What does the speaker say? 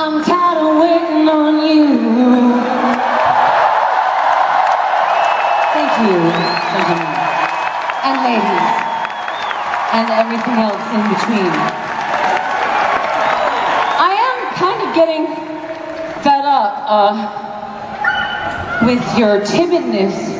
I'm tired of waiting on you. Thank you, gentlemen and ladies, and everything else in between. I am kind of getting fed up with your timidness